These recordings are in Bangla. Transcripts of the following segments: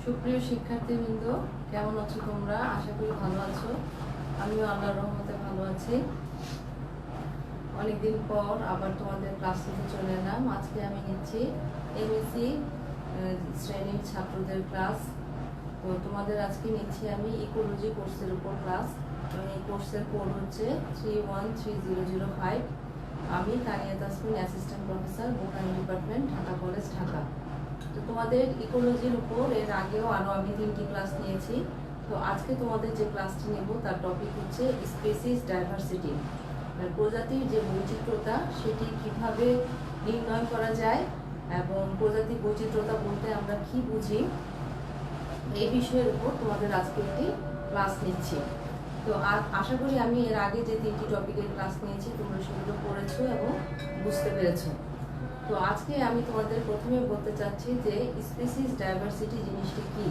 সুপ্রিয় শিক্ষার্থীবৃন্দ, কেমন আছো তোমরা? আশা করি ভালো আছো। আমিও আল্লাহর রহমতে ভালো আছি। অনেকদিন পর আবার তোমাদের ক্লাস নিতে চলে এলাম। আজকে আমি নিচ্ছি এমএসসি শ্রেণীর ছাত্রদের ক্লাস। তো তোমাদের আজকে নিচ্ছি আমি ইকোলজি কোর্সের উপর ক্লাস। এই কোর্সের কোড হচ্ছে 313005। আমি Tania Tasmin, assistant professor, botany department, Dhaka college, Dhaka. তো তোমাদের ইকোলজির উপর এর আগেও আমি 3টি ক্লাস নিয়েছি। তো আজকে তোমাদের যে ক্লাসটি নেব তার টপিক হচ্ছে স্পেসিস ডাইভার্সিটি, প্রজাতির যে বৈচিত্র্যতা সেটি কিভাবে নির্ণয় করা যায় এবং প্রজাতির বৈচিত্র্যতা বলতে আমরা কি বুঝি, এই বিষয়ের উপর তোমাদের আজকে একটি ক্লাস নিচ্ছি। তো আশা করি আমি এর আগে যে 3টি টপিকের ক্লাস নিয়েছি তোমরা সেগুলো পড়েছো এবং বুঝতে পেরেছো। তো আজকে আমি তোমাদের প্রথমে বলতে চাচ্ছি যে স্পিসিস ডাইভার্সিটি জিনিসটি কি,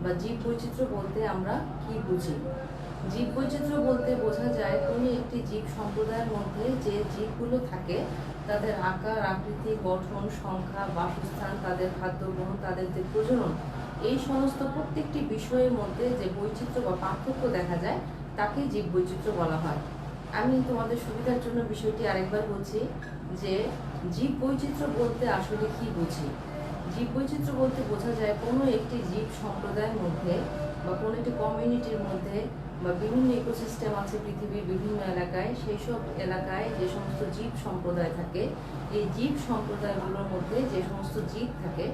বা জীব বৈচিত্র্য বলতে আমরা কি বুঝি। জীব বৈচিত্র্য বলতে বোঝা যায় কোনো একটি জীব সম্প্রদায়ের মধ্যে যে জীবগুলো থাকে তাদের আকার, আকৃতি, গঠন, সংখ্যা, বাসস্থান, তাদের খাদ্য গ্রহণ, তাদের যে প্রজনন, এই সমস্ত প্রত্যেকটি বিষয়ের মধ্যে যে বৈচিত্র্য বা পার্থক্য দেখা যায় তাকে জীব বৈচিত্র্য বলা হয়। আমি তোমাদের সুবিধার জন্য বিষয়টি আরেকবার বলছি যে জীব বৈচিত্র্য বলতে আসলে কি বুঝি। জীব বৈচিত্র্য বলতে বোঝা যায় কোনো একটি জীব সম্প্রদায়ের মধ্যে বা কোনো একটি কমিউনিটির মধ্যে বা বিভিন্ন ইকোসিস্টেম আছে পৃথিবীর বিভিন্ন এলাকায়, সেই সব এলাকায় যে সমস্ত জীব সম্প্রদায় থাকে, এই জীব সম্প্রদায়গুলোর মধ্যে যে সমস্ত জীব থাকে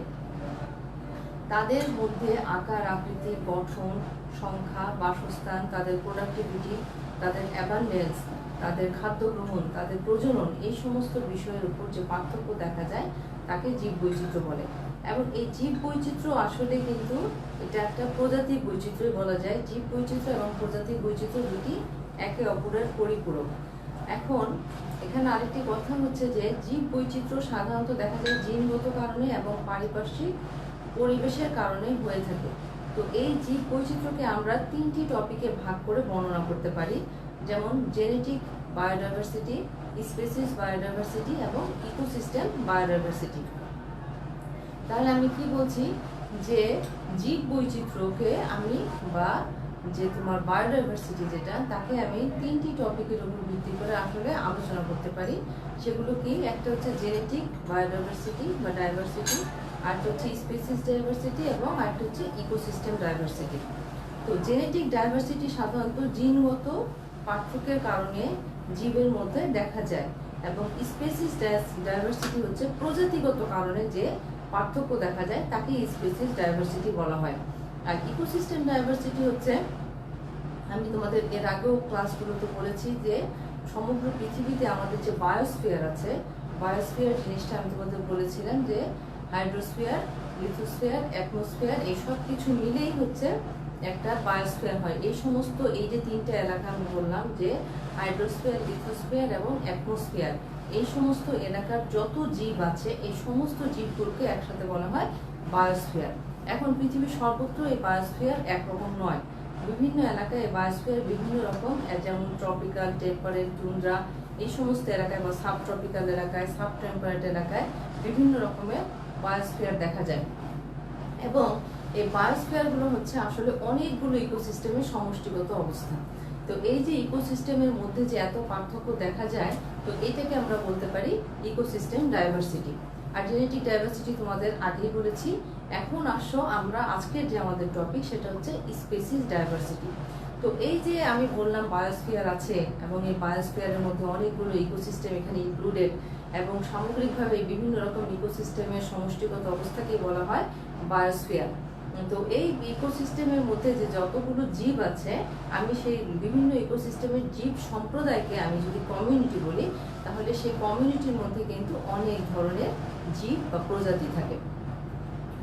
তাদের মধ্যে আকার, আকৃতি, গঠন, সংখ্যা, বাসস্থান, তাদের প্রোডাক্টিভিটি, তাদের অ্যাবান্ডেন্স, তাদের খাদ্য গ্রহণ, তাদের প্রজনন, এই সমস্ত বিষয়ের উপর যে পার্থক্য দেখা যায় তাকে জীব বৈচিত্র্য বলে। এবং এই জীব বৈচিত্র্য আসলে কিন্তু এটা একটা প্রজাতির বৈচিত্র্যই বলা যায়। জীব বৈচিত্র্য এবং প্রজাতির বৈচিত্র্য দুটি একে অপরের পরিপূরক। এখন এখানে আরেকটি কথা হচ্ছে যে জীব বৈচিত্র্য সাধারণত দেখা যায় জিনগত কারণে এবং পারিপার্শ্বিক পরিবেশের কারণে হয়ে থাকে। তো এই জীব বৈচিত্র্যকে আমরা 3টি টপিকে ভাগ করে বর্ণনা করতে পারি, যেমন জেনেটিক বায়োডাইভার্সিটি, স্পেসিস বায়োডাইভার্সিটি এবং ইকোসিস্টেম বায়োডাইভার্সিটি। তাহলে আমি কি বলছি যে জীব বৈচিত্র্যকে আমি বা যে তোমার বায়োডাইভার্সিটি যেটা, তাকে আমি 3টি টপিকের উপর ভিত্তি করে আসলে আলোচনা করতে পারি। সেগুলো কি? একটা হচ্ছে জেনেটিক বায়োডাইভার্সিটি বা ডাইভার্সিটি, আরেকটা হচ্ছে স্পেসিস ডাইভার্সিটি এবং আরেকটা হচ্ছে ইকোসিস্টেম ডাইভার্সিটি। তো জেনেটিক ডাইভার্সিটি সাধারণত জিনগত পার্থক্যের কারণে জীবের মধ্যে দেখা যায়, এবং স্পেসিস ডাইভার্সিটি হচ্ছে প্রজাতিগত কারণে যে পার্থক্য দেখা যায় তাকে স্পেসিস ডাইভার্সিটি বলা হয়। আর ইকোসিস্টেম ডাইভার্সিটি হচ্ছে, আমি তোমাদের এর আগেও ক্লাসগুলোতে বলেছি যে সমগ্র পৃথিবীতে আমাদের যে বায়োস্ফিয়ার আছে, বায়োস্ফিয়ার জিনিসটা আমি তোমাদের বলেছিলাম যে হাইড্রোস্ফিয়ার, লিথোস্ফিয়ার, অ্যাটমসফিয়ার, এই সব কিছু মিলেই হচ্ছে একটা বায়োস্ফিয়ার হয়। এই সমস্ত এই যে 3টা এলাকা আমি বললাম যে হাইড্রোস্ফিয়ার, লিথোস্ফিয়ার এবং অ্যাটমসফিয়ার, এই সমস্ত এলাকার যত জীব আছে এই সমস্ত জীবগুলোকে একসাথে বলা হয় বায়োস্ফিয়ার। এখন পৃথিবীর সর্বত্র এই বায়োস্ফিয়ার একরকম নয়। বিভিন্ন এলাকায় এই বায়োস্ফিয়ার বিভিন্ন রকম, যেমন ট্রপিক্যাল, টেম্পারেট, টুন্ড্রা, এই সমস্ত এলাকায় বা সাব ট্রপিক্যাল এলাকায়, সাব টেম্পারেট এলাকায় বিভিন্ন রকমের বায়োস্ফিয়ার দেখা যায়। এবং এই বায়োস্ফিয়ারগুলো হচ্ছে আসলে অনেকগুলো ইকোসিস্টেমের সমষ্টিগত অবস্থা। তো এই যে ইকোসিস্টেমের মধ্যে যে এত পার্থক্য দেখা যায়, তো এইটাকে আমরা বলতে পারি ইকোসিস্টেম ডাইভার্সিটি। আর জেনেটিক ডাইভার্সিটি তোমাদের আগেই বলেছি। এখন আসো আমরা আজকের যে আমাদের টপিক সেটা হচ্ছে স্পেসিস ডাইভার্সিটি। তো এই যে আমি বললাম বায়োস্ফিয়ার আছে এবং এই বায়োস্ফিয়ারের মধ্যে অনেকগুলো ইকোসিস্টেম এখানে ইনক্লুডেড, এবং সামগ্রিকভাবে বিভিন্ন রকম ইকোসিস্টেমের সমষ্টিগত অবস্থাকেই বলা হয় বায়োস্ফিয়ার। তো এই ইকোসিস্টেমের মধ্যে যে যতগুলো জীব আছে, আমি সেই বিভিন্ন ইকোসিস্টেমের জীব সম্প্রদায়কে আমি যদি কমিউনিটি বলি, তাহলে সেই কমিউনিটির মধ্যে কিন্তু অনেক ধরনের জীব বা প্রজাতি থাকে।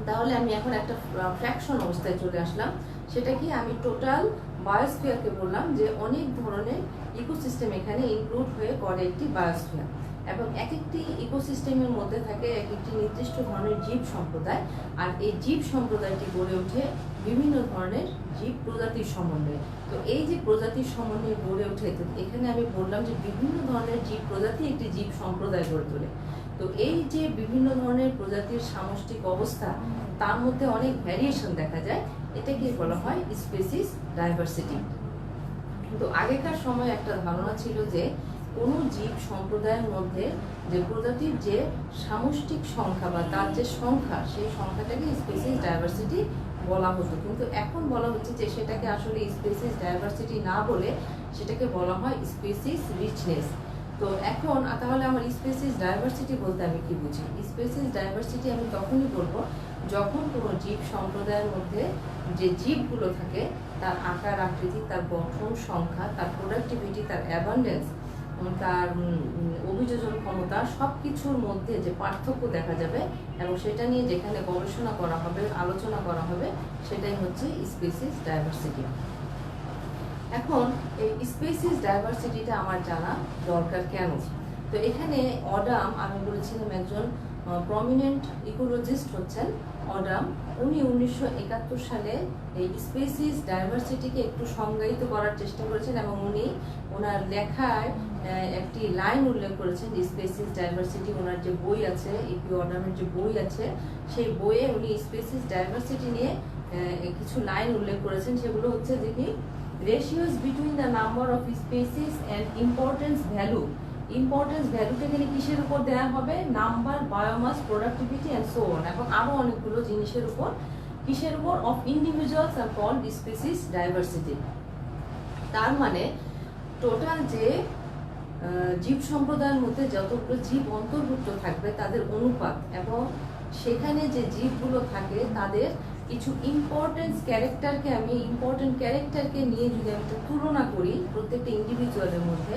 তাহলে আমি এখন একটা ফ্র্যাকশন অবস্থায় চলে আসলাম। সেটা কি? আমি টোটাল বায়োস্ফিয়ারকে বললাম যে অনেক ধরনের ইকোসিস্টেম এখানে ইনক্লুড হয়ে করে একটি বায়োস্ফিয়ার, এবং এক একটি ইকোসিস্টেমের মধ্যে থাকে এক একটি নির্দিষ্ট ধরনের জীব সম্প্রদায়। আর এই জীব সম্প্রদায়টি গড়ে ওঠে বিভিন্ন ধরনের জীব প্রজাতির সমন্বয়ে। তো এই যে প্রজাতির সমন্বয়ে গড়ে ওঠে, তো এখানে আমি বললাম যে বিভিন্ন ধরনের জীব প্রজাতি একটি জীব সম্প্রদায় গড়ে তোলে। তো এই যে বিভিন্ন ধরনের প্রজাতির সামষ্টিক অবস্থা, তার মধ্যে অনেক ভ্যারিয়েশন দেখা যায়, এটাকে বলা হয় স্পেসিস ডাইভার্সিটি। কিন্তু আগেকার সময় একটা ধারণা ছিল যে কোনো জীব সম্প্রদায়ের মধ্যে যে প্রজাতির যে সামষ্টিক সংখ্যা বা তার যে সংখ্যা, সেই সংখ্যাটাকে স্পেসিস ডাইভার্সিটি বলা হতো। কিন্তু এখন বলা হচ্ছে যে সেটাকে আসলে স্পেসিস ডাইভার্সিটি না বলে সেটাকে বলা হয় স্পেসিস রিচনেস। তো এখন তাহলে আমার স্পেসিস ডাইভার্সিটি বলতে আমি কি বুঝি? স্পেসিস ডাইভার্সিটি আমি তখনই বলবো যখন কোনো জীব সম্প্রদায়ের মধ্যে যে জীবগুলো থাকে তার আকার আকৃতি, তার গঠন, সংখ্যা, তার প্রোডাক্টিভিটি, তার অ্যাবান্ডেন্স, তার অভিযোজন ক্ষমতা, সব কিছুর মধ্যে যে পার্থক্য দেখা যাবে এবং সেটা নিয়ে যেখানে গবেষণা করা হবে, আলোচনা করা হবে, সেটাই হচ্ছে স্পেসিস ডাইভার্সিটি। এখন এই স্পেসিস ডাইভার্সিটিটা আমার জানা দরকার কেন? তো এখানে অডাম, আমি বলেছিলাম একজন প্রমিনেন্ট ইকোলজিস্ট হচ্ছেন অডাম। উনি 1971 সালে এই স্পেসিস ডাইভার্সিটিকে একটু সংজ্ঞায়িত করার চেষ্টা করেছেন এবং উনি ওনার লেখায় একটি লাইন উল্লেখ করেছেন স্পেসিস ডাইভার্সিটি। ওনার যে বই আছে, ইপি অডামের যে বই আছে, সেই বইয়ে উনি স্পেসিস ডাইভার্সিটি নিয়ে কিছু লাইন উল্লেখ করেছেন। সেগুলো হচ্ছে যে কি, ratios between the number of species and importance value. Importance ভ্যালুটা এখানে কিসের উপর দেওয়া হবে? Number, biomass, productivity and so on, এবং আরো অনেকগুলো জিনিসের উপর। কিসের উপর? Of individuals are called species diversity. তার মানে টোটাল যে জীব সম্প্রদায়ের মধ্যে যতগুলো জীব অন্তর্ভুক্ত থাকবে তাদের অনুপাত, এবং সেখানে যে জীবগুলো থাকে তাদের কিছু ইম্পর্টেন্ট ক্যারেক্টারকে নিয়ে যদি আমি তুলনা করি প্রত্যেকটা ইন্ডিভিজুয়ালের মধ্যে,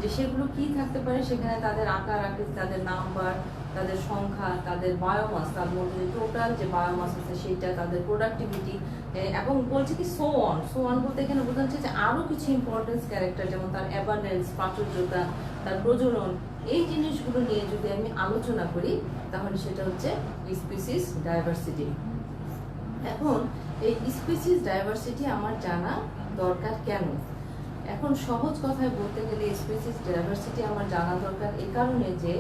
যে সেগুলো কি থাকতে পারে, সেখানে তাদের আকার আকৃতি, তাদের নাম্বার, তাদের সংখ্যা, তাদের বায়োমাস, তার মধ্যে টোটাল যে বায়োমাস আছে সেইটা, তাদের প্রোডাক্টিভিটি, এবং বলছে কি সো অন বলতে এখানে বোঝাচ্ছে যে আরো কিছু ইম্পর্টেন্স ক্যারেক্টার, যেমন তার অ্যাবান্ডেন্স, প্রাচুর্যতা, তার প্রজনন, এই জিনিসগুলো নিয়ে যদি আমি আলোচনা করি তাহলে সেটা হচ্ছে স্পিসিস ডাইভার্সিটি। এখন এই স্পিসিস ডাইভার্সিটি আমার জানা দরকার কেন? এখন সহজ কথায় বলতে গেলে স্পিসিস ডাইভার্সিটি আমার জানা দরকার এই কারণে যে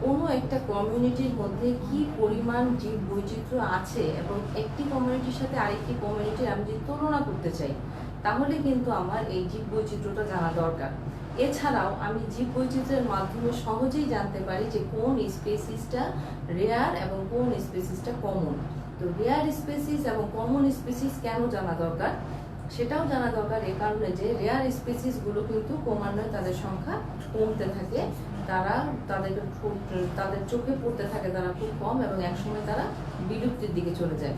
কোনো একটা কমিউনিটির মধ্যে কি পরিমাণ জীব বৈচিত্র্য আছে, এবং একটি কমিউনিটির সাথে আরেকটি কমিউনিটির আমি যদি তুলনা করতে চাই তাহলে কিন্তু আমার এই জীব বৈচিত্র্যটা জানা দরকার। এছাড়াও আমি জীব বৈচিত্র্যের মাধ্যমে সহজেই জানতে পারি যে কোন স্পেসিসটা রেয়ার এবং কোন স্পেসিসটা কমন। তো রেয়ার স্পেসিস এবং কমন স্পেসিস কেন জানা দরকার? সেটাও জানা দরকার এই কারণে যে রেয়ার স্পেসিস গুলো কিন্তু ক্রমান্বয়ে তাদের সংখ্যা কমতে থাকে, তাদের চোখে পড়তে থাকে তারা খুব কম, এবং একসময় তারা বিলুপ্তির দিকে চলে যায়।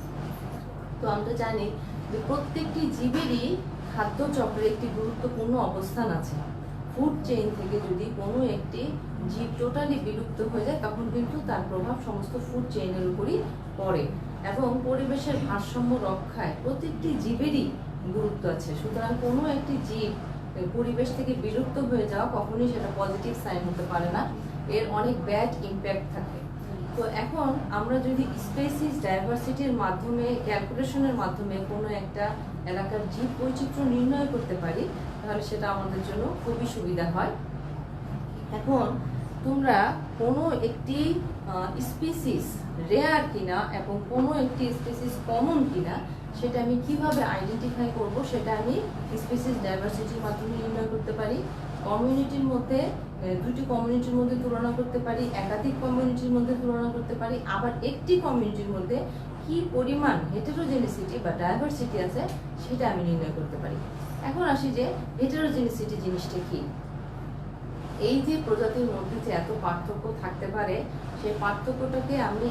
তো আমরা জানি যে প্রত্যেকটি জীবেরই খাদ্য চক্রে একটি গুরুত্বপূর্ণ অবস্থান আছে। ফুড চেইন থেকে যদি কোনো একটি জীব টোটালি বিলুপ্ত হয়ে যায় তখন কিন্তু তার প্রভাব সমস্ত ফুড চেইনের উপরই পড়ে, এবং পরিবেশের ভারসাম্য রক্ষায় প্রত্যেকটি জীবেরই গুরুত্ব আছে। সুতরাং কোনো একটি জীব পরিবেশ থেকে বিলুপ্ত হয়ে যাওয়া কখনোই সেটা পজিটিভ সাইন হতে পারে না, এর অনেক ব্যাড ইম্প্যাক্ট থাকে। তো এখন আমরা যদি স্পেসিস ডাইভার্সিটির মাধ্যমে, ক্যালকুলেশনের মাধ্যমে কোনো একটা এলাকার জীব বৈচিত্র্য নির্ণয় করতে পারি তাহলে সেটা আমাদের জন্য খুবই সুবিধা হয়। এখন তোমরা কোনো একটি স্পিসিস রেয়ার কিনা এবং কোনো একটি স্পিসিস কমন কিনা সেটা আমি কিভাবে আইডেন্টিফাই করব, সেটা আমি স্পিসিস ডাইভার্সিটির মাধ্যমে নির্ণয় করতে পারি। কমিউনিটির মধ্যে, দুটি কমিউনিটির মধ্যে তুলনা করতে পারি, একাধিক কমিউনিটির মধ্যে তুলনা করতে পারি, আবার একটি কমিউনিটির মধ্যে কি পরিমাণ হেটেরোজেনিসিটি বা ডাইভার্সিটি আছে সেটা আমি নির্ণয় করতে পারি। এখন আসি যে হেটেরোজেনিসিটি জিনিসটা কি। এই যে প্রজাতির মধ্যে যে এত পার্থক্য থাকতে পারে, সেই পার্থক্যটাকে আমি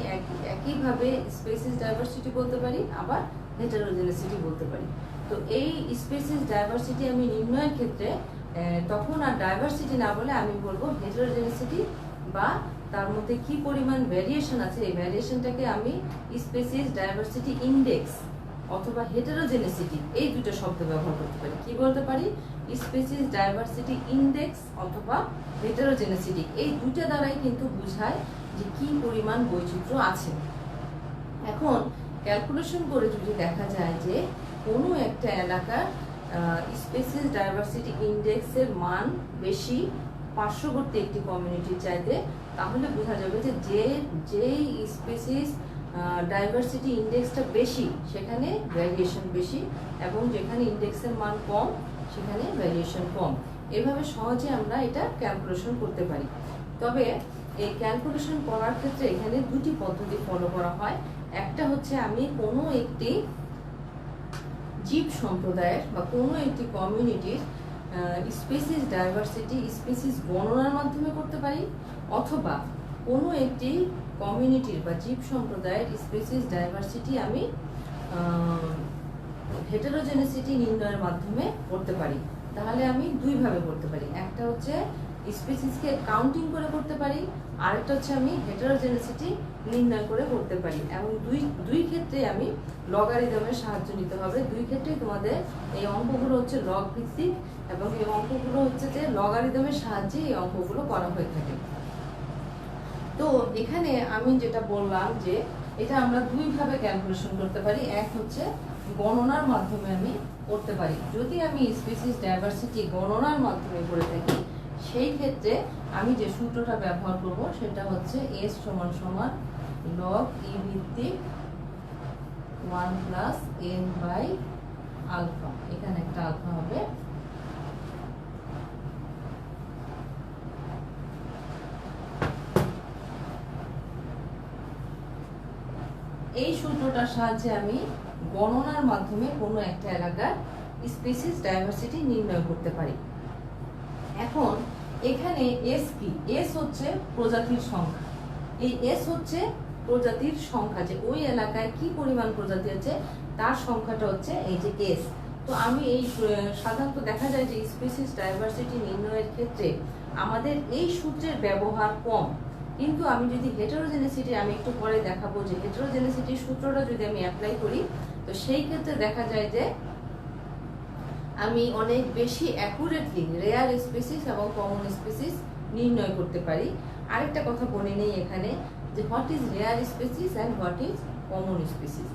একইভাবে স্পেসিস ডাইভার্সিটি বলতে পারি, আবার হেটেরোজেনিসিটি বলতে পারি। তো এই স্পেসিস ডাইভার্সিটি আমি নির্ণয়ের ক্ষেত্রে তখন আর ডাইভার্সিটি না বলে আমি বলবো হেটেরোজেনিসিটি, বা তার মধ্যে কি পরিমাণ ভ্যারিয়েশন আছে এই ভ্যারিয়েশনটাকে আমি স্পেসিস ডাইভার্সিটি ইন্ডেক্স অথবা হেটেরোজেনিসিটি, এই দুটো শব্দ ব্যবহার করতে পারি। কি বলতে পারি? স্পেসিস ডাইভার্সিটি ইন্ডেক্স অথবা হেটেরোজেনিসিটি, এই দুটো দ্বারাই কিন্তু বোঝায় যে কি পরিমাণ বৈচিত্র্য আছে। এখন ক্যালকুলেশন করে যদি দেখা যায় যে কোনো একটা এলাকার স্পেসিস ডাইভার্সিটি ইন্ডেক্সের মান বেশি পার্শ্ববর্তী একটি কমিউনিটির চাইতে, তাহলে বোঝা যাবে যে যেই স্পিসিস ডাইভার্সিটি ইন্ডেক্সটা বেশি সেখানে ভ্যারিয়েশন বেশি, এবং যেখানে ইন্ডেক্সের মান কম সেখানে ভ্যারিয়েশন কম। এভাবে সহজে আমরা এটা ক্যালকুলেশন করতে পারি। তবে এই ক্যালকুলেশন করার ক্ষেত্রে এখানে দুটি পদ্ধতি ফলো করা হয়। একটা হচ্ছে আমি কোনো একটি জীব সম্প্রদায়ের বা কোনো একটি কমিউনিটির স্পিসিস ডাইভার্সিটি স্পিসিস গণনার মাধ্যমে করতে পারি, অথবা কোনো একটি কমিউনিটির বা জীব সম্প্রদায়ের স্পিসিস ডাইভার্সিটি আমি হেটেরোজেনেসিটি নির্ণয়ের মাধ্যমে করতে পারি। তাহলে আমি দুইভাবে করতে পারি, একটা হচ্ছে স্পিসিসকে কাউন্টিং করে করতে পারি, আরেকটা হচ্ছে আমি হেটেরোজেনেসিটি নির্ণয় করে করতে পারি। এবং দুই ক্ষেত্রে আমি লগারিদমের সাহায্য নিতে হবে। দুই ক্ষেত্রেই তোমাদের এই অঙ্কগুলো হচ্ছে লগ ভিত্তিক, এবং এই অঙ্কগুলো হচ্ছে যে লগারিদমের সাহায্যে এই অঙ্কগুলো করা হয়ে থাকে। তো এখানে আমি যেটা বললাম যে এটা আমরা দুইভাবে ক্যালকুলেশন করতে পারি। এক হচ্ছে গণনার মাধ্যমে আমি করতে পারি। যদি আমি স্পিসিস ডাইভার্সিটি গণনার মাধ্যমে করে থাকি, সেই ক্ষেত্রে আমি যে সূত্রটা ব্যবহার করব সেটা হচ্ছে S সমান সমান log E ভিত্তিক 1 প্লাস n বাই আলফা। এখানে একটা আলফা হবে। এই সূত্রটার সাহায্যে আমি গণনার মাধ্যমে কোনো একটা এলাকার স্পিসিস ডাইভার্সিটি নির্ণয় করতে পারি। এখন এখানে এস কি? এস হচ্ছে প্রজাতির সংখ্যা। এই এস হচ্ছে প্রজাতির সংখ্যা, যে ওই এলাকায় কি পরিমাণ প্রজাতি আছে তার সংখ্যাটা হচ্ছে এই যে এস। তো আমি এই সাধারণত দেখা যায় যে স্পিসিস ডাইভার্সিটি নির্ণয়ের ক্ষেত্রে আমাদের এই সূত্রের ব্যবহার কম, কিন্তু আমি যদি হেটেরোজেনেসিটি, আমি একটু পরে দেখাবো যে হেটেরোজেনেসিটির সূত্রটা যদি আমি অ্যাপ্লাই করি, তো সেই ক্ষেত্রে দেখা যায় যে আমি অনেক বেশি অ্যাকুরেটলি রেয়ার স্পিসিস এবং কমন স্পিসিস নির্ণয় করতে পারি। আরেকটা কথা বলে নেই এখানে, যে what is rare species and what is common species.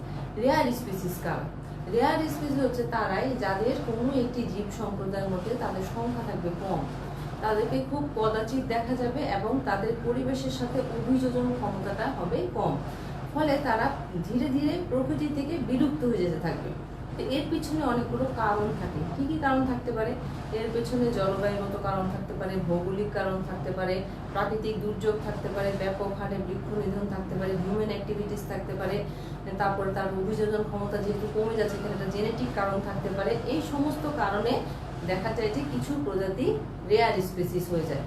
Rare species কারা? রেয়ার স্পিসিস হচ্ছে তারাই যাদের কোনো একটি জীব সম্প্রদায়ের মধ্যে তাদের সংখ্যা থাকবে কম, তাদেরকে খুব কদাচিৎ দেখা যাবে, এবং তাদের পরিবেশের সাথে অভিযোজন ক্ষমতাটা হবে কম। ফলে তারা ধীরে ধীরে প্রকৃতি থেকে বিলুপ্ত হয়ে যেতে থাকবে। এর পিছনে অনেকগুলো কারণ থাকে। কি কি কারণ থাকতে পারে? এর পেছনে জলবায়ুগত কারণ থাকতে পারে, ভৌগোলিক কারণ থাকতে পারে, প্রাকৃতিক দুর্যোগ থাকতে পারে, ব্যাপক হারে বৃক্ষ নিধন থাকতে পারে, হিউম্যান অ্যাক্টিভিটিস থাকতে পারে, তারপরে তার অভিযোজন ক্ষমতা যেহেতু কমে যাচ্ছে এখানে একটা জেনেটিক কারণ থাকতে পারে। এই সমস্ত কারণে দেখা যায় যে কিছু প্রজাতি রেয়ার স্পিসিস হয়ে যায়।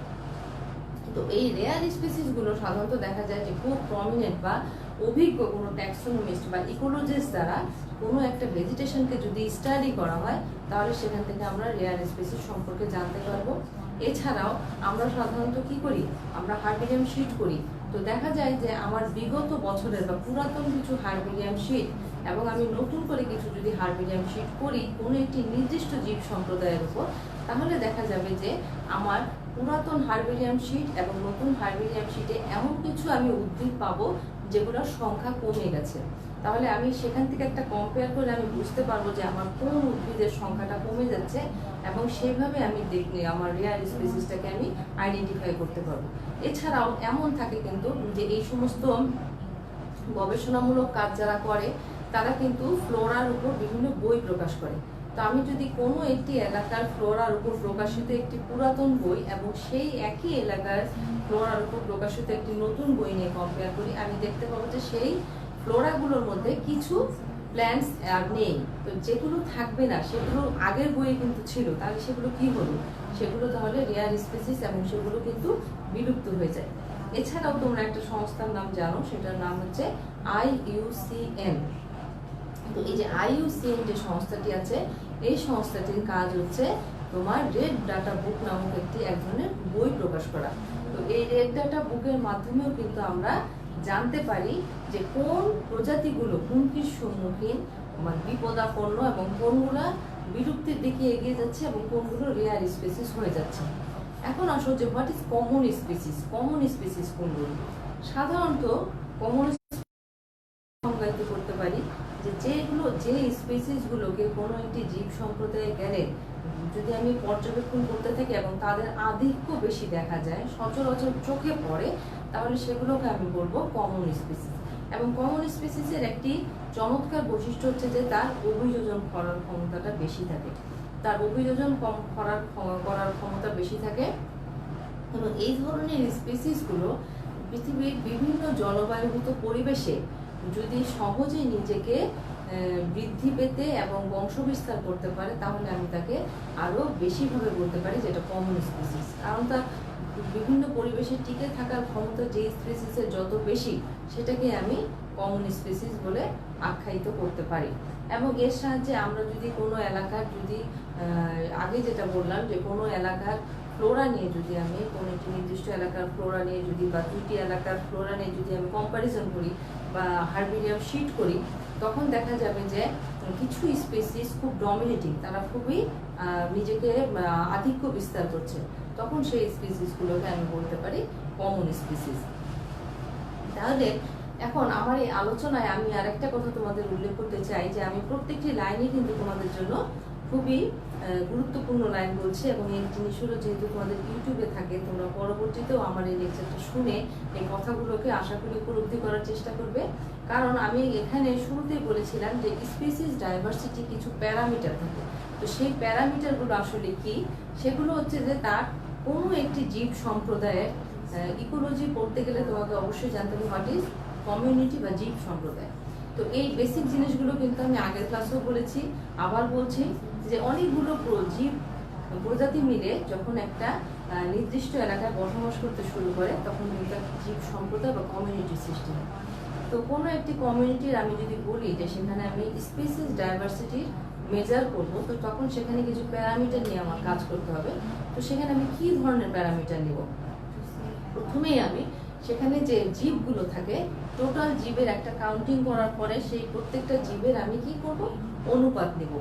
তো এই রেয়ার স্পিসিসগুলো সাধারণত দেখা যায় যে খুব প্রমিনেন্ট বা অভিজ্ঞ কোনো ট্যাক্সোনমিস্ট বা ইকোলজিস্ট দ্বারা কোনো একটা ভেজিটেশনকে যদি স্টাডি করা হয়, তাহলে সেখান থেকে আমরা রেয়ার স্পিসিস সম্পর্কে জানতে পারবো। এছাড়াও আমরা সাধারণত কি করি, আমরা হার্বেরিয়াম শিট করি। তো দেখা যায় যে আমার বিগত বছরের বা পুরাতন কিছু হার্বেরিয়াম শিট এবং আমি নতুন করে কিছু যদি হার্বেরিয়াম শিট করি কোনো একটি নির্দিষ্ট জীব সম্প্রদায়ের উপর, তাহলে দেখা যাবে যে আমার পুরাতন হার্বেরিয়াম শিট এবং নতুন হার্বেরিয়াম শিটে এমন কিছু আমি উদ্ভিদ পাবো যেগুলোর সংখ্যা কমে গেছে। তাহলে আমি সেখান থেকে একটা কম্পেয়ার করে আমি বুঝতে পারবো যে আমার কোন উদ্ভিদের সংখ্যাটা কমে যাচ্ছে, এবং সেইভাবে আমি দেখলে আমার রেয়ার স্পিসিসটাকে আমি আইডেন্টিফাই করতে পারবো। এছাড়াও এমন থাকে কিন্তু যে এই সমস্ত গবেষণামূলক কাজ যারা করে তারা কিন্তু ফ্লোরার উপর বিভিন্ন বই প্রকাশ করে। তো আমি যদি কোনো একটি এলাকার ফ্লোরার উপর প্রকাশিত একটি পুরাতন বই এবং সেই একই এলাকার ফ্লোরার উপর প্রকাশিত একটি নতুন বই নিয়ে কম্পেয়ার করি, আমি দেখতে পাবো যে সেই ফ্লোরাগুলোর মধ্যে কিছু প্ল্যান্টস আর নেই। তো যেগুলো থাকবে না সেগুলো আগের বইয়ে কিন্তু ছিল, তাহলে সেগুলো কি হলো? সেগুলো তাহলে রেয়ার স্পিসিস এবং সেগুলো কিন্তু বিলুপ্ত হয়ে যায়। এছাড়াও তোমরা একটা সংস্থার নাম জানো, সেটার নাম হচ্ছে IUCN। তো এই যে IUCN যে সংস্থাটি আছে, এই সংস্থাটির কাজ হচ্ছে তোমার রেড ডাটা বুক নামক এক ধরনের বই প্রকাশ করা। তো এই রেড ডাটা বুকের মাধ্যমেও কিন্তু আমরা জানতে পারি যে কোন প্রজাতিগুলো হুমকির সম্মুখীন, বিপদাপন্ন, এবং কোনগুলো বিলুপ্তির দিকে এগিয়ে যাচ্ছে এবং কোনগুলো রেয়ার স্পিসিস হয়ে যাচ্ছে। এখন আসো যে what is common species. Common species কোনগুলো? সাধারণত কমন সংজ্ঞায়িত করতে পারি যে স্পিসিসগুলোকে কোনো একটি জীব সম্প্রদায়ে গেলে যদি আমি পর্যবেক্ষণ করতে থাকি এবং তাদের আধিক্য বেশি দেখা যায়, সচরাচর চোখে পড়ে, তাহলে সেগুলোকে আমি বলবো কমন স্পিসিস। এবং কমন স্পিসিসের একটি চমৎকার বৈশিষ্ট্য হচ্ছে যে তার অভিযোজন করার ক্ষমতাটা বেশি থাকে, তার অভিযোজন করার ক্ষমতা বেশি থাকে। এবং এই ধরনের স্পিসিসগুলো পৃথিবীর বিভিন্ন জলবায়ুগত পরিবেশে যদি সহজে নিজেকে বৃদ্ধি পেতে এবং বংশবিস্তার করতে পারে, তাহলে আমি তাকে আরও বেশিভাবে বলতে পারি যেটা কমন স্পিসিস। কারণ তার বিভিন্ন পরিবেশে টিকে থাকার ক্ষমতা যে স্পিসিসের যত বেশি, সেটাকে আমি কমন স্পিসিস বলে আখ্যায়িত করতে পারি। এবং এর সাহায্যে আমরা যদি কোনো এলাকার আগে যেটা বললাম যে কোনো এলাকার ফ্লোরা নিয়ে যদি আমি কোনো একটি নির্দিষ্ট এলাকার ফ্লোরা নিয়ে যদি বা দুইটি এলাকার ফ্লোরা নিয়ে যদি আমি কম্প্যারিজন করি বা হার্বেরিয়াম শিট করি, তখন দেখা যাবে যে কিছু স্পিসিস খুব ডমিনেটিং, তারা খুবই নিজেকে আধিক্য বিস্তার করছে, তখন সেই স্পিসিসগুলোকে আমি বলতে পারি কমন স্পিসিস। তাহলে এখন আমার এই আলোচনায় আমি আরেকটা কথা তোমাদের উল্লেখ করতে চাই যে আমি প্রত্যেকটি লাইনে কিন্তু তোমাদের জন্য খুবই গুরুত্বপূর্ণ লাইন বলছি। এবং এই জিনিসগুলো যেহেতু তোমাদের ইউটিউবে থাকে, তোমরা পরবর্তীতেও আমার এই লেকচারটা শুনে এই কথাগুলোকে আশা করি উপলব্ধি করার চেষ্টা করবে। কারণ আমি এখানে শুরুতেই বলেছিলাম যে স্পিসিস ডাইভার্সিটি কিছু প্যারামিটার থাকে। তো সেই প্যারামিটারগুলো আসলে কি? সেগুলো হচ্ছে যে তার কোনো একটি জীব সম্প্রদায়ের ইকোলজি পড়তে গেলে তোমাকে অবশ্যই জানতে হবে হোয়াট ইজ কমিউনিটি বা জীব সম্প্রদায়। তো এই বেসিক জিনিসগুলো কিন্তু আমি আগের ক্লাসেও বলেছি, আবার বলছি যে অনেকগুলো জীব প্রজাতি মিলে যখন একটা নির্দিষ্ট এলাকায় বসবাস করতে শুরু করে, তখন কিন্তু জীব সম্প্রদায় বা কমিউনিটি সৃষ্টি হয়। তো কোনো একটি কমিউনিটির আমি যদি বলি যে সেখানে আমি স্পিসিস ডাইভার্সিটির মেজার করব, তো তখন সেখানে কিছু প্যারামিটার নিয়ে আমার কাজ করতে হবে। তো সেখানে আমি কি ধরনের প্যারামিটার নিব? প্রথমেই আমি সেখানে যে জীবগুলো থাকে, টোটাল জীবের একটা কাউন্টিং করার পরে সেই প্রত্যেকটা জীবের আমি কি করব? অনুপাত নিব।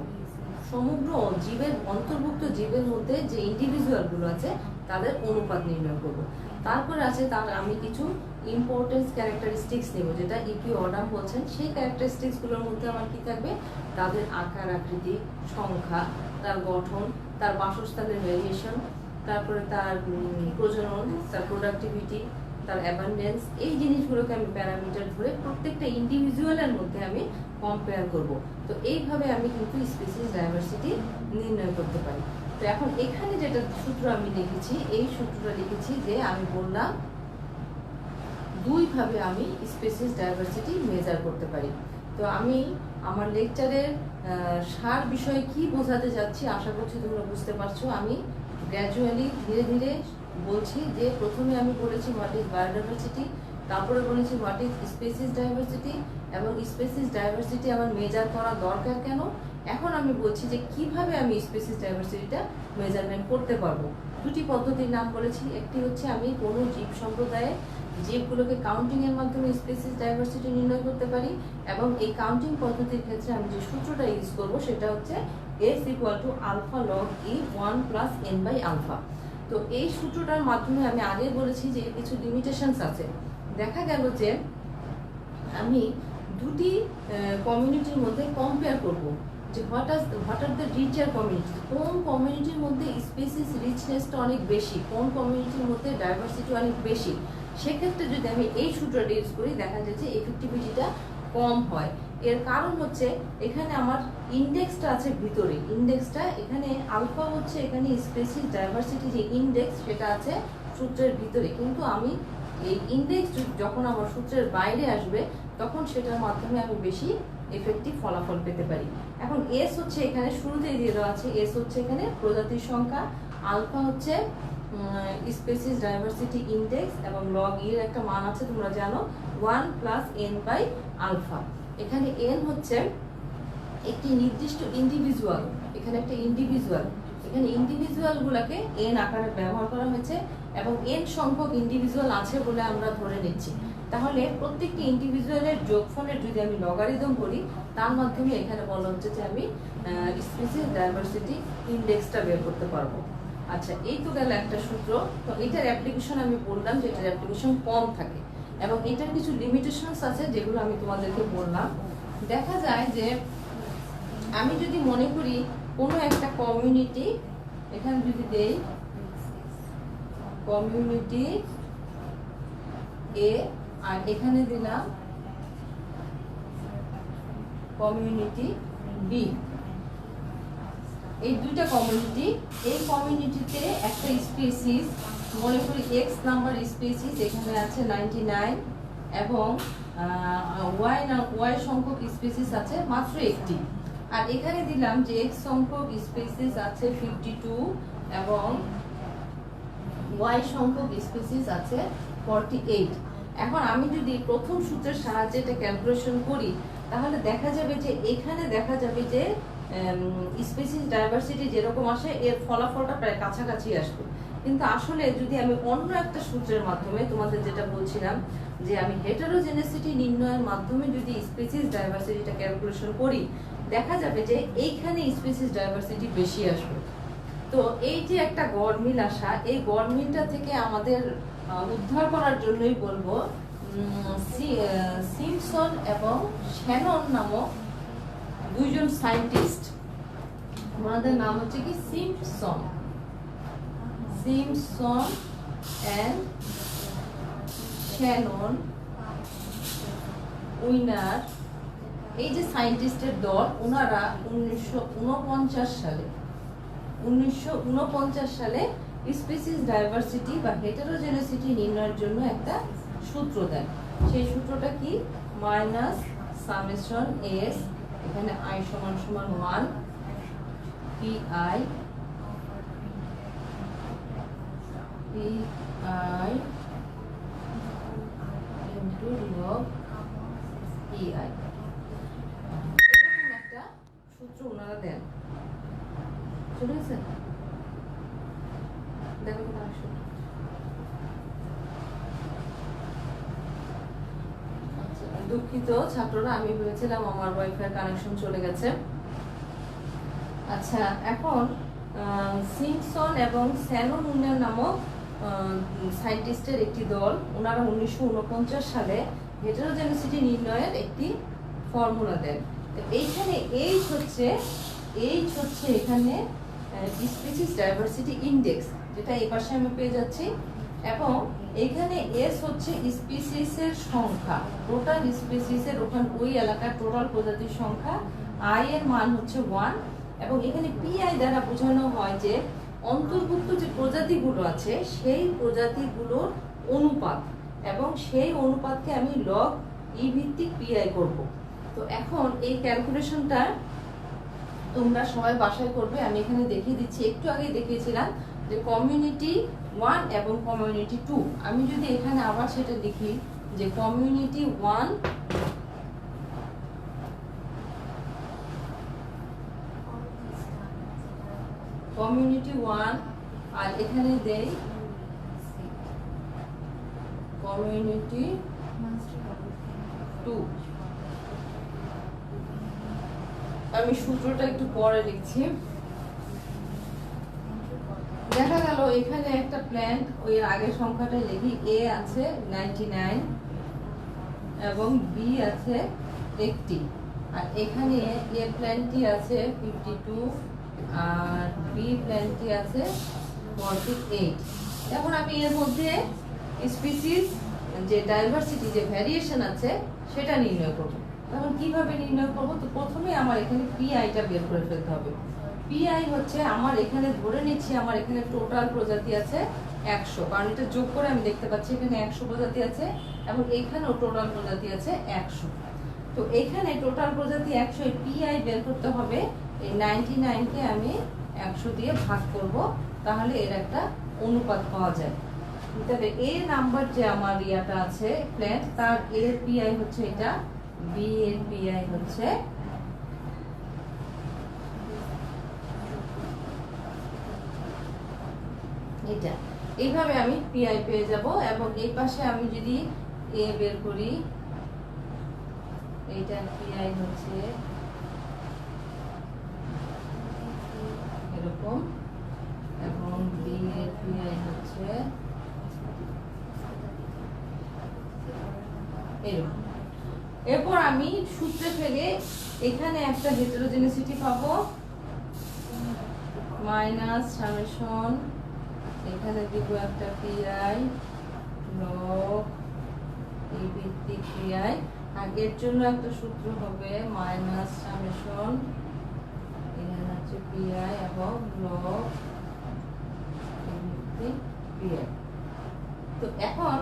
সমগ্র জীবের অন্তর্ভুক্ত জীবের মধ্যে যে ইন্ডিভিজুয়ালগুলো আছে তাদের অনুপাত নির্ণয় করব। তারপরে আছে তার আমি কিছু ইম্পর্টেন্স ক্যারেক্টারিস্টিক্স নেব, যেটা ইপি অর্ডাম বলছেন। সেই ক্যারেক্টারিস্টিক্সগুলোর মধ্যে আমার কি থাকবে? তাদের আকার আকৃতি, সংখ্যা, তার গঠন, তার বাসস্থানের ভ্যারিয়েশন, তারপরে তার প্রজনন, তার প্রোডাক্টিভিটি, তার অ্যাবান্ডেন্স, এই জিনিসগুলোকে আমি প্যারামিটার ধরে প্রত্যেকটা ইন্ডিভিজুয়ালের মধ্যে আমি কম্পেয়ার করব। তো এইভাবে আমি কিন্তু স্পিসিস ডাইভার্সিটি নির্ণয় করতে পারি। তো এখন এখানে যেটা সূত্র আমি লিখেছি, এই সূত্রটা লিখেছি যে আমি বললাম দুইভাবে আমি স্পিসিস ডাইভার্সিটি মেজার করতে পারি। তো আমি আমার লেকচারের সার বিষয়ে কি বোঝাতে যাচ্ছি আশা করছি তোমরা বুঝতে পারছো। আমি গ্র্যাজুয়ালি ধীরে ধীরে বলছি যে প্রথমে আমি বলেছি হোয়াট ইজ বায়োডাইভার্সিটি, তারপরে বলেছি হোয়াট ইজ স্পিসিস ডাইভার্সিটি, এবং স্পিসিস ডাইভার্সিটি আমার মেজার করা দরকার কেন। এখন আমি বলছি যে কিভাবে আমি স্পিসিস ডাইভার্সিটিটা মেজারমেন্ট করতে পারবো। দুটি পদ্ধতির নাম বলেছি। একটি হচ্ছে আমি কোনো জীব সম্প্রদায়ে জীবগুলোকে কাউন্টিংয়ের মাধ্যমে স্পিসিস ডাইভার্সিটি নির্ণয় করতে পারি, এবং এই কাউন্টিং পদ্ধতির ক্ষেত্রে আমি যে সূত্রটা ইউজ করব সেটা হচ্ছে S = alpha log E 1 + n/α। তো এই সূত্রটার মাধ্যমে আমি আগে বলেছি যে কিছু লিমিটেশনস আছে। দেখা গেল যে আমি দুটি কমিউনিটির মধ্যে কম্পেয়ার করব যে হোয়াট আর দ্য রিচার কমিউনিটি, কোন কমিউনিটির মধ্যে স্পিসিস রিচনেসটা অনেক বেশি, কোন কমিউনিটির মধ্যে ডাইভার্সিটি অনেক বেশি। সেক্ষেত্রে যদি আমি এই সূত্রটা ইউজ করি, দেখা যায় যে এফেক্টিভিটিটা কম হয়। এর কারণ হচ্ছে এখানে আমার ইন্ডেক্সটা আছে ভিতরে, ইন্ডেক্সটা এখানে আলফা হচ্ছে এখানে স্পিসিস ডাইভার্সিটি যে ইন্ডেক্স সেটা আছে সূত্রের ভিতরে, কিন্তু আমি এই ইন্ডেক্স যখন আমার সূত্রের বাইরে আসবে তখন সেটার মাধ্যমে আমি বেশি এফেক্টিভ ফলাফল পেতে পারি। এখন এস হচ্ছে এখানে শুরুতেই দিয়ে দেওয়া আছে, এস হচ্ছে এখানে প্রজাতির সংখ্যা, আলফা হচ্ছে স্পিসিস ডাইভার্সিটি ইন্ডেক্স, এবং লগ এর একটা মান আছে তোমরা জানো 1 + n/α। এখানে n হচ্ছে একটি নির্দিষ্ট ইন্ডিভিজুয়াল, এখানে একটা ইন্ডিভিজুয়াল, এখানে ইন্ডিভিজুয়ালগুলোকে n আকারে ব্যবহার করা হয়েছে এবং n সংখ্যক ইন্ডিভিজুয়াল আছে বলে আমরা ধরে নিচ্ছি। তাহলে প্রত্যেকটি ইন্ডিভিজুয়ালের যোগফলের যদি আমি লগারিদম করি, তার মাধ্যমে এখানে বলা হচ্ছে যে আমি স্পিসিস ডাইভার্সিটি ইন্ডেক্সটা বের করতে পারবো। আচ্ছা, এই তো গেল একটা সূত্র। তো এটার অ্যাপ্লিকেশন আমি বললাম যে এটার অ্যাপ্লিকেশন কম থাকে এবং এটার কিছু লিমিটেশনস আছে যেগুলো আমি তোমাদেরকে বললাম। দেখা যায় যে আমি যদি মনে করি কোনো একটা কমিউনিটি, এখানে যদি দেই কমিউনিটি এ, আর এখানে দিলাম কমিউনিটি বি। এই দুইটা কমিউনিটি, এই কমিউনিটিতে একটা স্পিসিস, মনে করি এক্স নাম্বার স্পিসিস এখানে আছে 99 এবং ওয়াই সংখ্যক স্পিসিস আছে মাত্র একটি। আর এখানে দিলাম যে এক্স সংখ্যক স্পিসিস আছে 52 এবং ওয়াই সংখ্যক স্পিসিস আছে 48। এখন আমি যদি প্রথম সূত্রের সাহায্যে এটা ক্যালকুলেশন করি, তাহলে দেখা যাবে যে এখানে দেখা যাবে যে স্পিসিস ডাইভার্সিটি যেরকম আসে এর ফলাফলটা প্রায় কাছাকাছি আসবে। কিন্তু আসলে যদি আমি অন্য একটা সূত্রের মাধ্যমে, তোমাদের যেটা বলছিলাম যে আমি হেটারোজেনেসিটি নির্ণয়ের মাধ্যমে যদি স্পিসিস ডাইভার্সিটিটা ক্যালকুলেশন করি, দেখা যাবে যে এইখানে স্পিসিস ডাইভার্সিটি বেশি আসবে। তো এই যে একটা গড়মিল আসা, এই গড়মিলটা থেকে আমাদের উদ্ধার করার জন্যই বলবো সিম্পসন এবং শ্যানন নামক দুইজন সায়েন্টিস্ট, ওনাদের নাম হচ্ছে কি সিম্পসন এন্ড শ্যানন উইনার। এই যে সায়েন্টিস্টের দল, ওনারা 1949 সালে স্পিসিস ডাইভার্সিটি বা হেটারোজেনেসিটি নির্ণয়ের জন্য একটা সূত্র দেন। সেই সূত্রটা কি? মাইনাস সামেশন এস, এখানে আই সমান সমান 1 PI into log EI, এরকম একটা সূত্র ওনারা দেন। চলে গেছে? দেখো তো আসো। দুঃখিত ছাত্ররা, আমি ভেবেছিলাম আমার ওয়াইফাই কানেকশন চলে গেছে। আচ্ছা, এখন সিম্পসন এবং শ্যানন উইনার নামক সায়েন্টিস্টের একটি দল, ওনারা 1949 সালে হেটারোজেনেসিটি নির্ণয়ের একটি ফর্মুলা দেন। এইখানে এইচ হচ্ছে এখানে স্পিসিস ডাইভার্সিটি ইনডেক্স, যেটা এই পাশে আমি পেয়ে যাচ্ছি, এবং এখানে এস হচ্ছে স্পিসিসের সংখ্যা, টোটাল স্পিসিসের ওখানে ওই এলাকার টোটাল প্রজাতির সংখ্যা, আই এর মান হচ্ছে 1, এবং এখানে পিআই দ্বারা বোঝানো হয় যে অন্তর্ভুক্ত যে প্রজাতিগুলো আছে সেই প্রজাতিগুলোর অনুপাত, এবং সেই অনুপাতকে আমি লগ ই ভিত্তিক পিআই করব। তো এখন এই ক্যালকুলেশনটা তোমরা সবাই বাসায় করবে। আমি এখানে দেখিয়ে দিচ্ছি, একটু আগে দেখিয়েছিলাম যে কমিউনিটি 1 এবং কমিউনিটি 2। আমি যদি এখানে আবার সেটা লিখি যে কমিউনিটি 1 আর এখানে দেই কমিউনিটি 2। আমি সূত্রটা একটু পরে লিখছি। দেখা গেল এখানে একটা প্ল্যান্ট, ওই আগের সংখ্যাটাই লিখি, এ আছে 99 এবং বি আছে 80, আর এখানে এ প্ল্যান্টটি আছে 52 আর বি প্ল্যান্টটি আছে 48। এখন আমি এর মধ্যে স্পিসিস যে ডাইভার্সিটি, যে ভ্যারিয়েশন আছে সেটা নির্ণয় করব। এখন কিভাবে নির্ণয় করব? তো প্রথমে আমার এখানে পিআইটা বের করে ফেলতে হবে। পিআই হচ্ছে আমার এখানে ধরে নিচ্ছি আমার এখানে টোটাল প্রজাতি আছে 100, কারণ এটা যোগ করে আমি দেখতে পাচ্ছি এখানে 100 প্রজাতি আছে এবং এইখানেও টোটাল প্রজাতি আছে 100। তো এখানে টোটাল প্রজাতি 100, পিআই বের করতে হবে। এই 99 কে আমি 100 দিয়ে ভাগ করব, তাহলে এর একটা অনুপাত পাওয়া যায়। তবে এ নাম্বার যে আমার ইয়াটা আছে প্ল্যান্ট, তার এর পিআই হচ্ছে এটা, বি এর পিআই হচ্ছে এটা। এইভাবে আমি পিআই পেয়ে যাব, এবং এই পাশে আমি যদি এ বের করি, এইটা পিআই হচ্ছে এরকম, এবং বি এর পিআই হচ্ছে এরকম। এরপর আমি সূত্রে ফেলে এখানে একটা হেটারোজেনেসিটি পাবো, মাইনাস সামেশন, এখানে দিব একটা পিআই লগ এই ভিত্তিক ক্রিয়ায় আগের জন্য একটা সূত্র হবে মাইনাস সামেশন এখানে হচ্ছে পিআই এবং লগ ভিত্তিক ক্রিয়া। তো এখন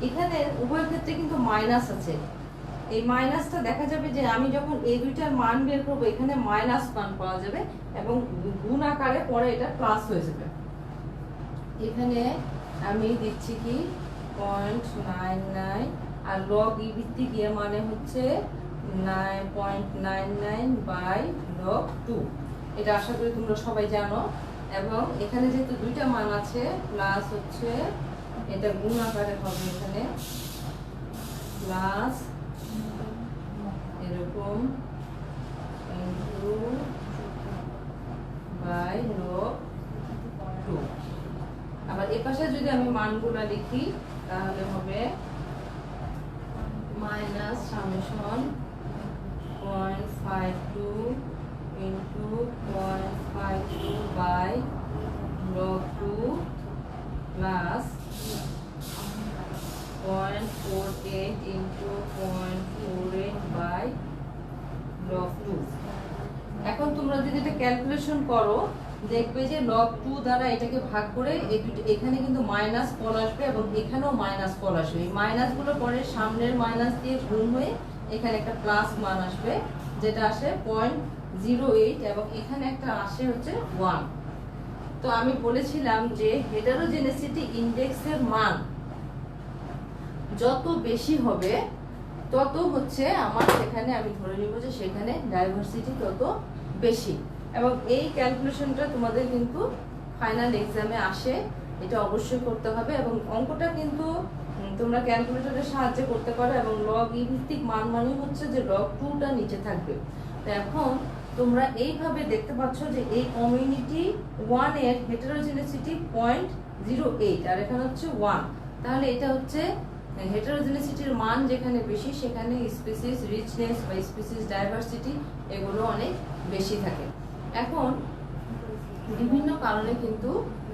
এখানে উভয় ক্ষেত্রে কিন্তু মাইনাস আছে। এই মাইনাসটা দেখা যাবে যে আমি যখন এই দুইটার মান বের করবো এখানে মাইনাস মান পাওয়া যাবে এবং গুণ আকারে পরে এটা প্লাস হয়ে যাবে। এখানে আমি দিচ্ছি কি 0.99 আর লগ ই ভিত্তিক ইয়ে মানে হচ্ছে 9.99 বাই লগ 2। এটা আশা করি তোমরা সবাই জানো। এবং এখানে যেহেতু দুইটা মান আছে প্লাস হচ্ছে এটা গুণ আকারে হবে এখানে প্লাস এরকম ইনটু বাই লগ 2। আবার এই পাশে যদি আমি মানগুলো লিখি তাহলে হবে minus summation 0.52 into 0.52 by log 2 plus 0.48 into 0.48 by log 2। এখন তোমরা যদি এটা ক্যালকুলেশন করো দেখবে যে লগ 2 দ্বারা এটাকে ভাগ করে এখানে কিন্তু মাইনাস ফল আসবে এবং এখানেও মাইনাস ফল আসবে। এই মাইনাস গুলো পরে সামনের মাইনাস দিয়ে গুণ হয়ে এখানে একটা প্লাস মান আসবে যেটা আসে 0.08 এবং এখানে একটা আসে হচ্ছে 1। তো আমি বলেছিলাম যে হেটারোজেনেসিটি ইনডেক্সের মান যত বেশি হবে তত হচ্ছে আমার সেখানে আমি ধরে নিব যে সেখানে ডাইভার্সিটি তত বেশি। এবং এই ক্যালকুলেশনটা তোমাদের কিন্তু ফাইনাল এক্সামে আসে, এটা অবশ্যই করতে হবে। এবং অঙ্কটা কিন্তু তোমরা ক্যালকুলেটরের সাহায্যে করতে পারো এবং লগ ই ভিত্তিক মান মানে হচ্ছে যে লগ 2টা নিচে থাকবে। তো এখন তোমরা এইভাবে দেখতে পাচ্ছ যে এই কমিউনিটি 1 এর হেটারোজেনেসিটি 0.08 আর এখানে হচ্ছে 1। তাহলে এটা হচ্ছে হেটারোজেনেসিটির মান যেখানে বেশি সেখানে স্পিসিস রিচনেস বা স্পিসিস ডাইভার্সিটি এগুলো অনেক বেশি থাকে। এখন বিভিন্ন কারণে কিন্তু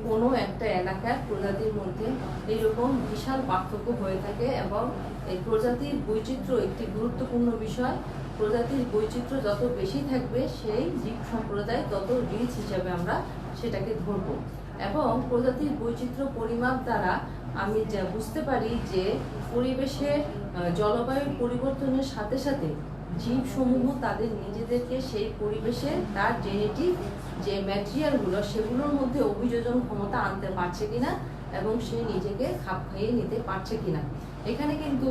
কোনো একটা এলাকার প্রজাতির মধ্যে এরকম বিশাল পার্থক্য হয়ে থাকে এবং এই প্রজাতির বৈচিত্র্য একটি গুরুত্বপূর্ণ বিষয়। প্রজাতির বৈচিত্র্য যত বেশি থাকবে সেই জীব সম্প্রদায় তত রিচ হিসাবে আমরা সেটাকে ধরব। এবং প্রজাতির বৈচিত্র্য পরিমাপ দ্বারা আমি যা বুঝতে পারি যে পরিবেশের জলবায়ুর পরিবর্তনের সাথে সাথে জীবসমূহ তাদের নিজেদেরকে সেই পরিবেশে তার জেনেটিক যে ম্যাটেরিয়ালগুলো সেগুলোর মধ্যে অভিযোজন ক্ষমতা আনতে পারছে কিনা এবং সে নিজেকে খাপ খাইয়ে নিতে পারছে কিনা। এখানে কিন্তু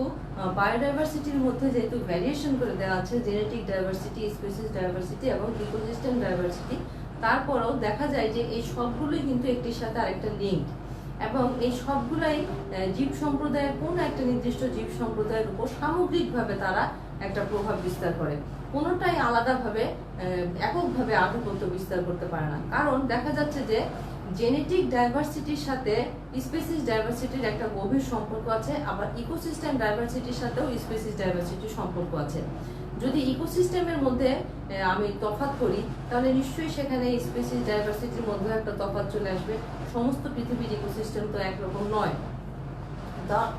বায়োডাইভার্সিটির মধ্যে যেহেতু ভ্যারিয়েশন করে দেওয়া আছে জেনেটিক ডাইভার্সিটি, স্পিসিস ডাইভার্সিটি এবং ইকোসিস্টেম ডাইভার্সিটি, তারপরেও দেখা যায় যে এই সবগুলোই কিন্তু একটির সাথে আরেকটা লিঙ্ক এবং এই সবগুলাই জীব সম্প্রদায়ের কোন একটা নির্দিষ্ট জীব সম্প্রদায়ের উপর সামগ্রিকভাবে তারা একটা প্রভাব বিস্তার করে। কোনোটাই আলাদাভাবে এককভাবে আধিপত্য বিস্তার করতে পারে না। কারণ দেখা যাচ্ছে যে জেনেটিক ডাইভার্সিটির সাথে স্পিসিস ডাইভার্সিটির একটা গভীর সম্পর্ক আছে, আবার ইকোসিস্টেম ডাইভার্সিটির সাথেও স্পিসিস ডাইভার্সিটির সম্পর্ক আছে। যদি ইকোসিস্টেমের মধ্যে আমি তফাৎ করি তাহলে নিশ্চয়ই সেখানে স্পিসিস ডাইভার্সিটির মধ্যে একটা তফাৎ চলে আসবে। সমস্ত পৃথিবীর ইকোসিস্টেম তো একরকম নয়।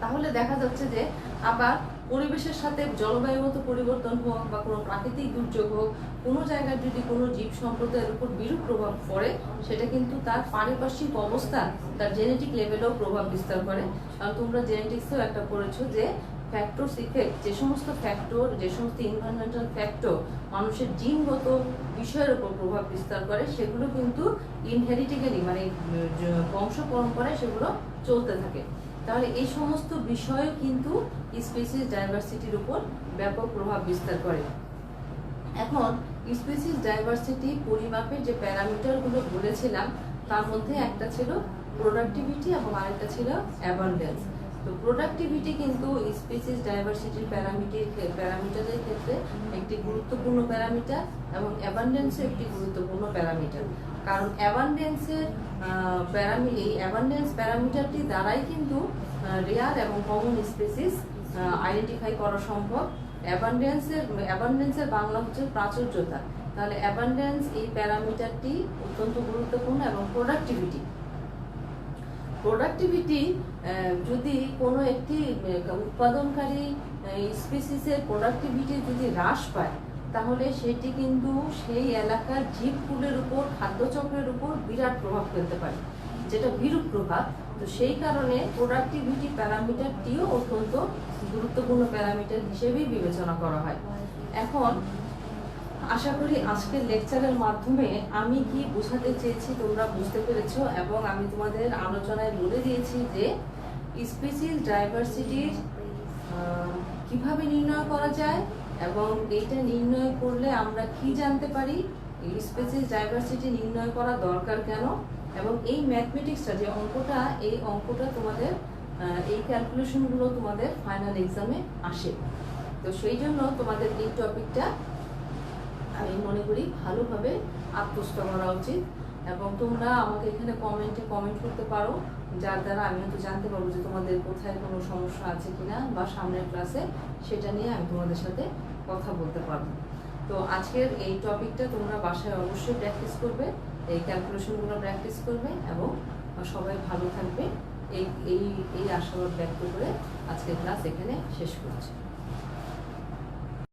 তাহলে দেখা যাচ্ছে যে আবার পরিবেশের সাথে জলবায়ুগত পরিবর্তন হোক বা কোনো প্রাকৃতিক দুর্যোগ হোক, কোনো জায়গায় যদি কোনো জীব সম্প্রদায়ের উপর বিরূপ প্রভাব পড়ে সেটা কিন্তু তার পারিপার্শ্বিক অবস্থা তার জেনেটিক লেভেলেও প্রভাব বিস্তার করে। কারণ তোমরা জেনেটিক্সেও একটা পড়েছো যে ফ্যাক্টরস ইফেক্ট, যে সমস্ত ফ্যাক্টর, যে সমস্ত এনভায়রনমেন্টাল ফ্যাক্টর মানুষের জিনগত বিষয়ের উপর প্রভাব বিস্তার করে সেগুলো কিন্তু ইনহেরিটিক্যালি মানে বংশ পরম্পরায় সেগুলো চলতে থাকে। তাহলে এই সমস্ত বিষয় কিন্তু স্পিসিস ডাইভার্সিটির উপর ব্যাপক প্রভাব বিস্তার করে। এখন স্পিসিস ডাইভার্সিটি পরিমাপের যে প্যারামিটারগুলো বলেছিলাম তার মধ্যে একটা ছিল প্রোডাক্টিভিটি এবং আরেকটা ছিল অ্যাবান্ডেন্স। তো প্রোডাক্টিভিটি কিন্তু স্পিসিস ডাইভার্সিটির প্যারামিটারের ক্ষেত্রে একটি গুরুত্বপূর্ণ প্যারামিটার এবং অ্যাবান্ডেন্সও একটি গুরুত্বপূর্ণ প্যারামিটার। কারণ এই অ্যাবান্ডেন্স প্যারামিটারটি দ্বারাই কিন্তু রেয়ার এবং কমন স্পিসিস আইডেন্টিফাই করা সম্ভব। অ্যাবান্ডেন্সের বাংলা হচ্ছে প্রাচুর্যতা। তাহলে অ্যাবান্ডেন্স এই প্যারামিটারটি অত্যন্ত গুরুত্বপূর্ণ এবং প্রোডাক্টিভিটি যদি কোনো একটি উৎপাদনকারী স্পিসিসের প্রোডাক্টিভিটি যদি হ্রাস পায়, তাহলে সেটি কিন্তু সেই এলাকার জীবকুলের উপর, খাদ্যচক্রের উপর বিরাট প্রভাব ফেলতে পারে, যেটা বিরূপ প্রভাব। তো সেই কারণে প্রোডাক্টিভিটি প্যারামিটারটিও অত্যন্ত গুরুত্বপূর্ণ প্যারামিটার হিসেবেই বিবেচনা করা হয়। এখন আশা করি আজকের লেকচারের মাধ্যমে আমি কি বোঝাতে চেয়েছি তোমরা বুঝতে পেরেছো, এবং আমি তোমাদের আলোচনায় বলে দিয়েছি যে স্পিসিস ডাইভার্সিটির কিভাবে নির্ণয় করা যায়, এবং এইটা নির্ণয় করলে আমরা কি জানতে পারি, স্পিসিস ডাইভার্সিটি নির্ণয় করা দরকার কেন, এবং এই ম্যাথমেটিক্সটা যে অঙ্কটা, এই অঙ্কটা তোমাদের এই ক্যালকুলেশনগুলো তোমাদের ফাইনাল এক্সামে আসে। তো সেই জন্য তোমাদের এই টপিকটা আমি মনে করি ভালোভাবে আত্মস্থ করা উচিত, এবং তোমরা আমাকে এখানে কমেন্টে কমেন্ট করতে পারো, যার দ্বারা আমি হয়তো জানতে পারবো যে তোমাদের কোথায় কোনো সমস্যা আছে কিনা, বা সামনের ক্লাসে সেটা নিয়ে আমি তোমাদের সাথে কথা বলতে পারবো। তো আজকের এই টপিকটা তোমরা বাসায় অবশ্যই প্র্যাকটিস করবে, এই ক্যালকুলেশনগুলো প্র্যাকটিস করবে, এবং সবাই ভালো থাকবে এই এই এই আশাবাদ ব্যক্ত করে আজকের ক্লাস এখানে শেষ করছি।